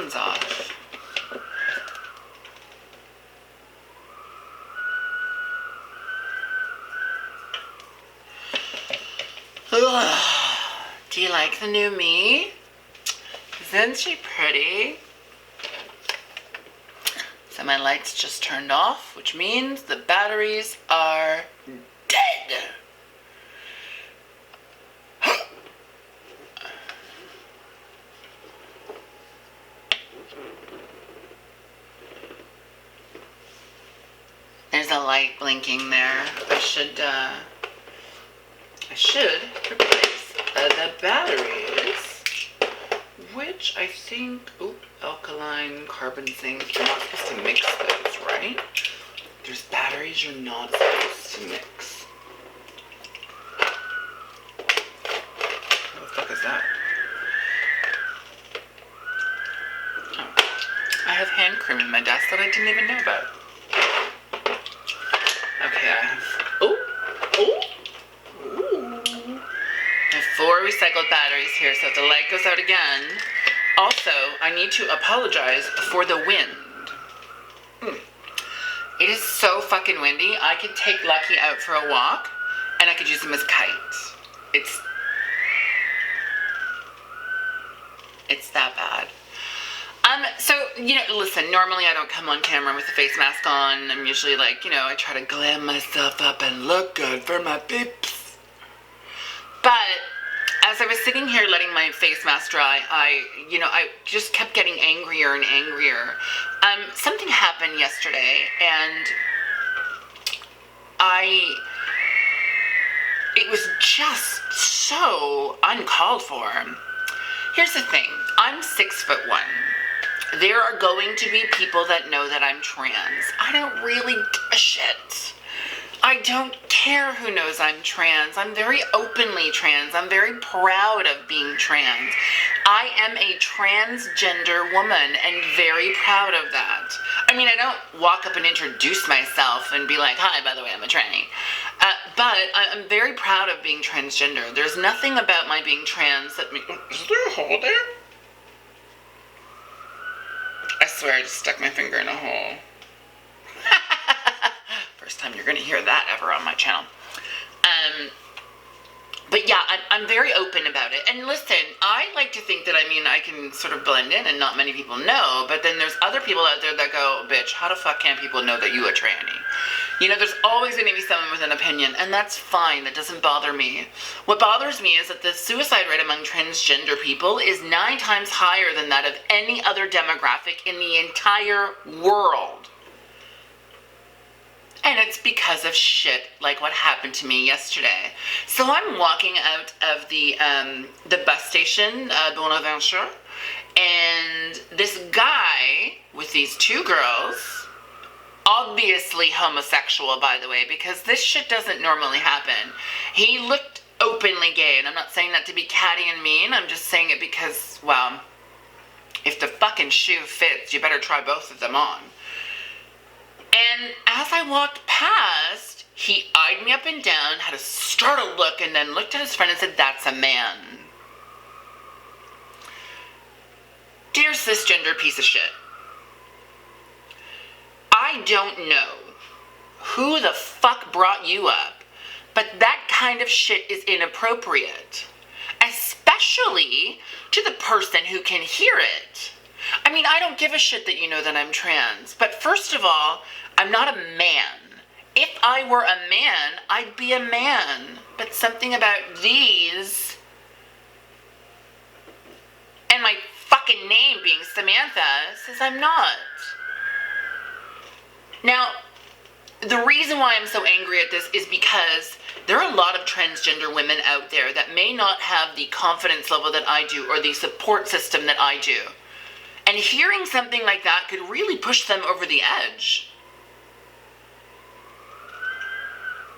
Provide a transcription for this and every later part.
thumbs off. Ugh. Do you like the new me? Isn't she pretty? So my lights just turned off, which means the batteries are dead. There's a light blinking there. I should replace the batteries, which I think, alkaline, carbon, zinc, you're not supposed to mix those, right? There's batteries you're not supposed to mix. What the fuck is that? Oh. I have hand cream in my desk that I didn't even know about. Okay, I have... Ooh! I have 4 recycled batteries here, so if the light goes out again... Also, I need to apologize for the wind. It is so fucking windy. I could take Lucky out for a walk, and I could use him as kites. It's that bad. So, listen, normally I don't come on camera with a face mask on. I'm usually like, I try to glam myself up and look good for my peeps. But as I was sitting here letting my face mask dry, I just kept getting angrier and angrier. Something happened yesterday, and it was just so uncalled for. Here's the thing, I'm 6'1". There are going to be people that know that I'm trans. I don't really give a shit. I don't care who knows I'm trans. I'm very openly trans. I'm very proud of being trans. I am a transgender woman and very proud of that. I mean, I don't walk up and introduce myself and be like, hi, by the way, I'm a tranny. But I'm very proud of being transgender. There's nothing about my being trans that makes... Is there a hole there? I swear I just stuck my finger in a hole. First time you're going to hear that ever on my channel. But yeah, I'm very open about it. And listen, I like to think that, I can sort of blend in and not many people know, but then there's other people out there that go, bitch, how the fuck can people know that you a tranny? There's always going to be someone with an opinion, and that's fine. That doesn't bother me. What bothers me is that the suicide rate among transgender people is 9 times higher than that of any other demographic in the entire world. And it's because of shit like what happened to me yesterday. So I'm walking out of the bus station, Bonaventure, and this guy with these 2 girls, obviously homosexual, by the way, because this shit doesn't normally happen. He looked openly gay, and I'm not saying that to be catty and mean. I'm just saying it because, well, if the fucking shoe fits, you better try both of them on. And as I walked past, he eyed me up and down, had a startled look, and then looked at his friend and said, that's a man. Dear cisgender piece of shit, I don't know who the fuck brought you up, but that kind of shit is inappropriate, especially to the person who can hear it. I don't give a shit that you know that I'm trans, but first of all, I'm not a man. If I were a man, I'd be a man. But something about these, and my fucking name being Samantha, says I'm not. Now, the reason why I'm so angry at this is because there are a lot of transgender women out there that may not have the confidence level that I do or the support system that I do. And hearing something like that could really push them over the edge.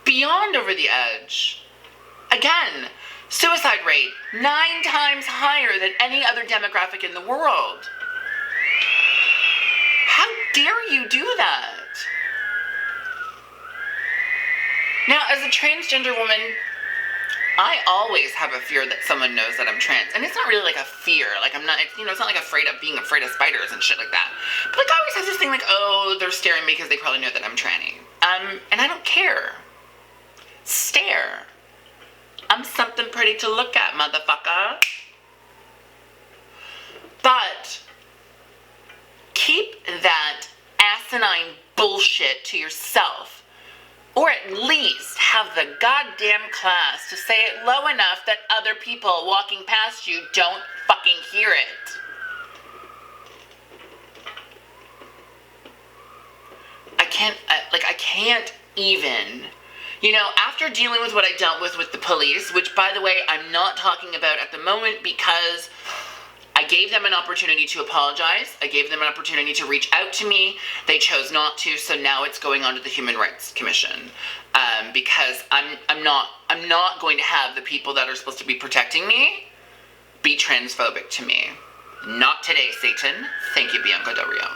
Beyond over the edge. Again, suicide rate 9 times higher than any other demographic in the world. How dare you do that? Now, as a transgender woman, I always have a fear that someone knows that I'm trans. And it's not really like a fear. Like I'm not, it's not like being afraid of spiders and shit like that. But like I always have this thing like, oh, they're staring me because they probably know that I'm tranny. And I don't care. Stare. I'm something pretty to look at, motherfucker. But keep that asinine bullshit to yourself. Or at least have the goddamn class to say it low enough that other people walking past you don't fucking hear it. I can't even, after dealing with what I dealt with the police, which by the way, I'm not talking about at the moment because I gave them an opportunity to apologize. I gave them an opportunity to reach out to me. They chose not to, so now it's going on to the Human Rights Commission. Because I'm not going to have the people that are supposed to be protecting me be transphobic to me. Not today, Satan. Thank you, Bianca Del Rio.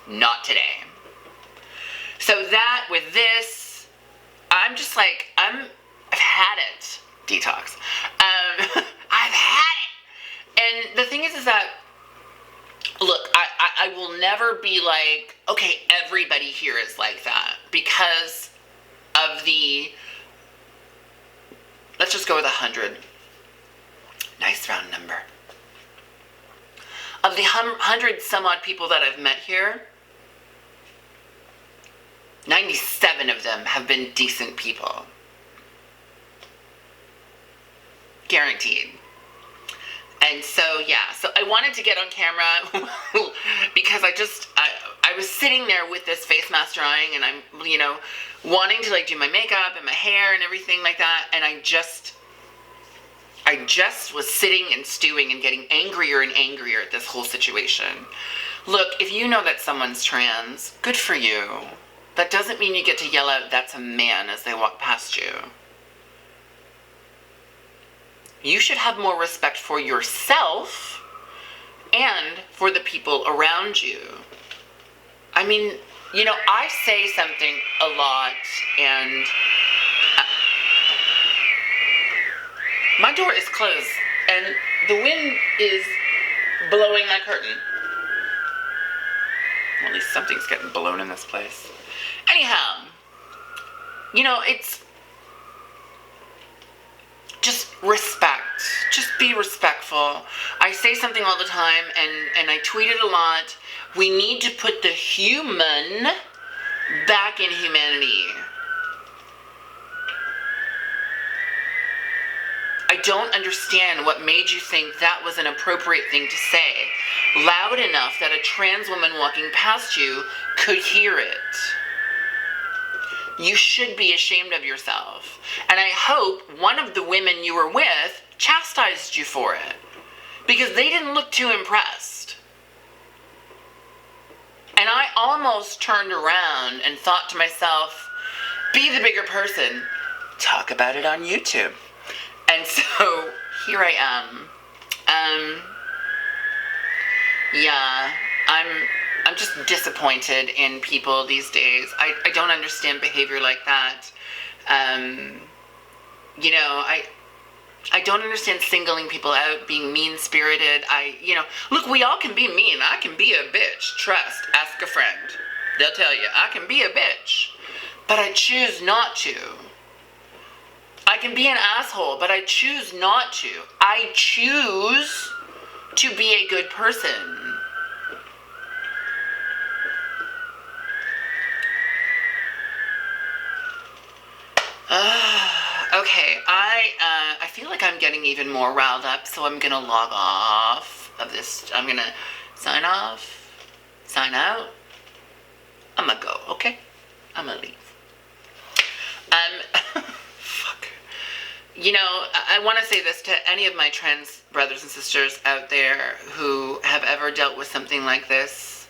Not today. So that with this, I'm just like, I've had it. Detox. I've had it. And the thing is that, look, I will never be like, okay, everybody here is like that. Because of the, let's just go with 100. Nice round number. Of the 100 some odd people that I've met here, 97 of them have been decent people. Guaranteed. And so, yeah, so I wanted to get on camera because I was sitting there with this face mask drying and I'm, wanting to like do my makeup and my hair and everything like that. And I just was sitting and stewing and getting angrier and angrier at this whole situation. Look, if you know that someone's trans, good for you. That doesn't mean you get to yell out, that's a man, as they walk past you. You should have more respect for yourself and for the people around you. I mean, I say something a lot and my door is closed and the wind is blowing my curtain. Well, at least something's getting blown in this place. Anyhow, it's just respect. Just be respectful. I say something all the time and I tweet it a lot. We need to put the human back in humanity. I don't understand what made you think that was an appropriate thing to say, loud enough that a trans woman walking past you could hear it. You should be ashamed of yourself. And I hope one of the women you were with chastised you for it. Because they didn't look too impressed. And I almost turned around and thought to myself, be the bigger person. Talk about it on YouTube. And so, here I am. Yeah, I'm just disappointed in people these days. I don't understand behavior like that. I don't understand singling people out, being mean-spirited. Look, we all can be mean. I can be a bitch. Trust. Ask a friend. They'll tell you, I can be a bitch. But I choose not to. I can be an asshole, but I choose not to. I choose to be a good person. Okay, I feel like I'm getting even more riled up, so I'm gonna log off of this. I'm gonna sign off, sign out. I'm gonna go, okay? I'm gonna leave. Fuck. I want to say this to any of my trans brothers and sisters out there who have ever dealt with something like this.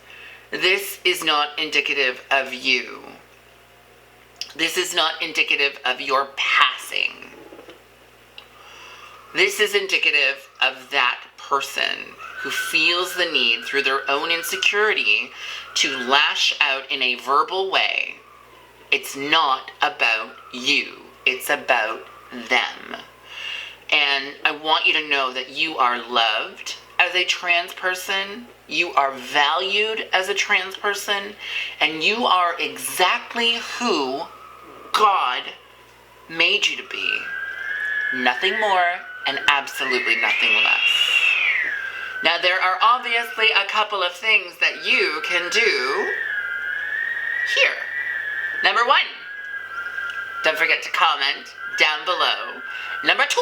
This is not indicative of you. This is not indicative of your passing. This is indicative of that person who feels the need through their own insecurity to lash out in a verbal way. It's not about you. It's about them. And I want you to know that you are loved as a trans person. You are valued as a trans person. And you are exactly who God made you to be. Nothing more and absolutely nothing less. Now, there are obviously a couple of things that you can do here. Number 1, don't forget to comment down below. Number 2,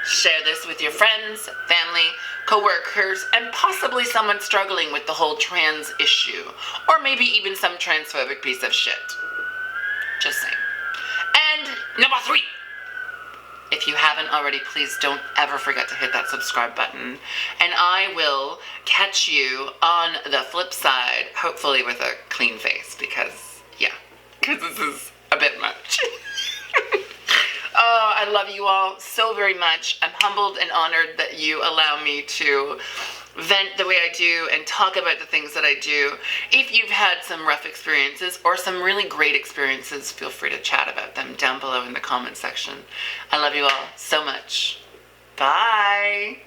share this with your friends, family, co-workers, and possibly someone struggling with the whole trans issue, or maybe even some transphobic piece of shit. Just saying. And number 3, if you haven't already, please don't ever forget to hit that subscribe button. And I will catch you on the flip side, hopefully with a clean face, because this is a bit much. Oh, I love you all so very much. I'm humbled and honored that you allow me to vent the way I do and talk about the things that I do. If you've had some rough experiences or some really great experiences, feel free to chat about them down below in the comment section. I love you all so much. Bye.